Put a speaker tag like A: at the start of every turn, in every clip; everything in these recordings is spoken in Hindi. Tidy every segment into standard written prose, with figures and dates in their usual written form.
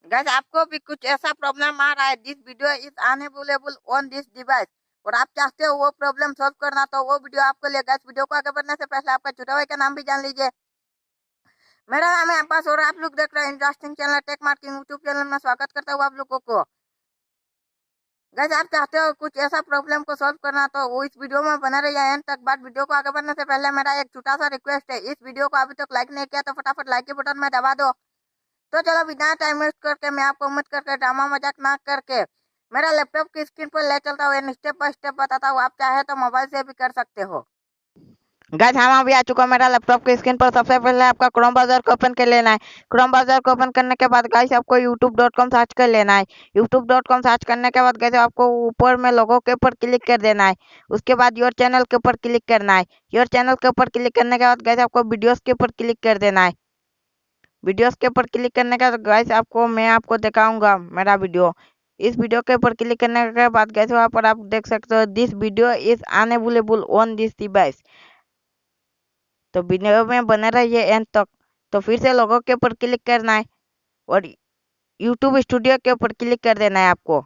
A: गाइस आपको भी कुछ ऐसा प्रॉब्लम आ रहा है, this video is unavailable on this device, और आप चाहते हो वो प्रॉब्लम सॉल्व करना, तो वो वीडियो आपको ले। गाइस वीडियो को आगे बढ़ने से पहले आपका छोटा भाई का नाम भी जान लीजिए। मेरा नाम है अब्बास और आप लोग देख रहे हैं interesting channel tech marketing YouTube channel में। स्वागत करता हूँ आप लोगों को। गाइस आप चाहते हो कुछ ऐसा प्रॉब्लम को सॉल्व करना, तो वो इस वीडियो में बना रहिए एंड तक। बात वीडियो को आगे बढ़ने से पहले मेरा एक छोटा सा रिक्वेस्ट है, इस वीडियो को अभी तक लाइक नहीं किया तो फटाफट लाइक के बटन में दबा दो। तो चलो बिना टाइम वेस्ट करके मैं आपको उम्मीद करके ड्रामा मजाक ना करके मेरा लैपटॉप की स्क्रीन पर ले चलता हूँ, स्टेप बाय स्टेप बताता हूँ। आप चाहे तो मोबाइल से भी कर सकते हो। गाइस हम अभी आ चुका हूँ मेरा लैपटॉप की स्क्रीन पर। सबसे पहले आपका क्रोम ब्राउजर को ओपन कर लेना है। क्रोम ब्राउजर को ओपन करने के बाद गाइस आपको youtube.com सर्च कर लेना है। youtube.com सर्च करने के बाद गाइस आपको ऊपर में लोगो के ऊपर क्लिक कर देना है। उसके बाद योर चैनल के ऊपर क्लिक करना है। योर चैनल के ऊपर क्लिक करने के बाद गाइस आपको वीडियोस के ऊपर क्लिक कर देना है। वीडियोस के ऊपर क्लिक करने का गाइस मैं आपको दिखाऊंगा मेरा वीडियो। इस वीडियो के ऊपर क्लिक करने के बाद गाइस वहाँ पर आप देख सकते हो this video is unavailable on this device. तो वीडियो में बने रहिए एंड तक। तो फिर से लोगों के ऊपर क्लिक करना है और यूट्यूब स्टूडियो के ऊपर क्लिक कर देना है आपको।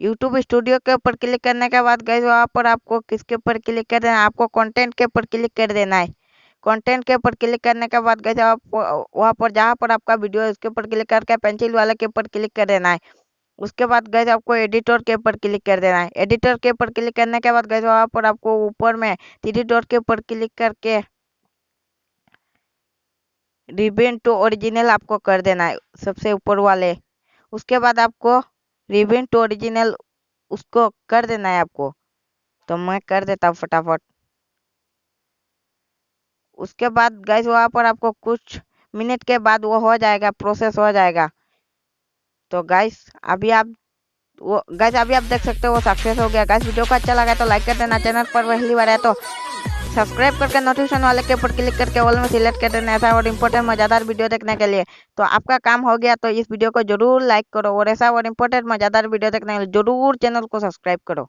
A: यूट्यूब स्टूडियो के ऊपर क्लिक करने के बाद गाइस वहाँ पर आपको किसके ऊपर क्लिक कर देना है, आपको कंटेंट के ऊपर क्लिक कर देना है। कंटेंट के ऊपर क्लिक करने के बाद गाइस आप वहाँ पर जहाँ पर आपका वीडियो है उसके ऊपर क्लिक करके पेंसिल वाले के ऊपर क्लिक कर देना है। उसके बाद गाइस आपको एडिटर के ऊपर क्लिक कर देना है। एडिटर के ऊपर क्लिक करने के बाद गाइस वहाँ पर आपको ऊपर में थ्री डॉट के ऊपर क्लिक करके रिबन टू ओरिजिनल आपको कर देना है, सबसे ऊपर वाले। उसके बाद आपको रिबन टू ओरिजिनल उसको कर देना है आपको। तो मैं कर देता हूँ फटाफट। उसके बाद गाइस वहाँ पर आपको कुछ मिनट के बाद वो हो जाएगा, प्रोसेस हो जाएगा। तो गाइस अभी आप देख सकते हो वो सक्सेस हो गया। गाइस वीडियो को अच्छा लगा तो लाइक कर देना। चैनल पर पहली बार है तो सब्सक्राइब करके नोटिफिकेशन वाले के ऊपर क्लिक करके ऑल में सिलेक्ट कर देना, ऐसा और इम्पोर्टेंट मज़ेदार वीडियो देखने के लिए। तो आपका काम हो गया, तो इस वीडियो को जरूर लाइक करो और ऐसा और इम्पोर्टेंट मज़ेदार वीडियो देखने के लिए जरूर चैनल को सब्सक्राइब करो।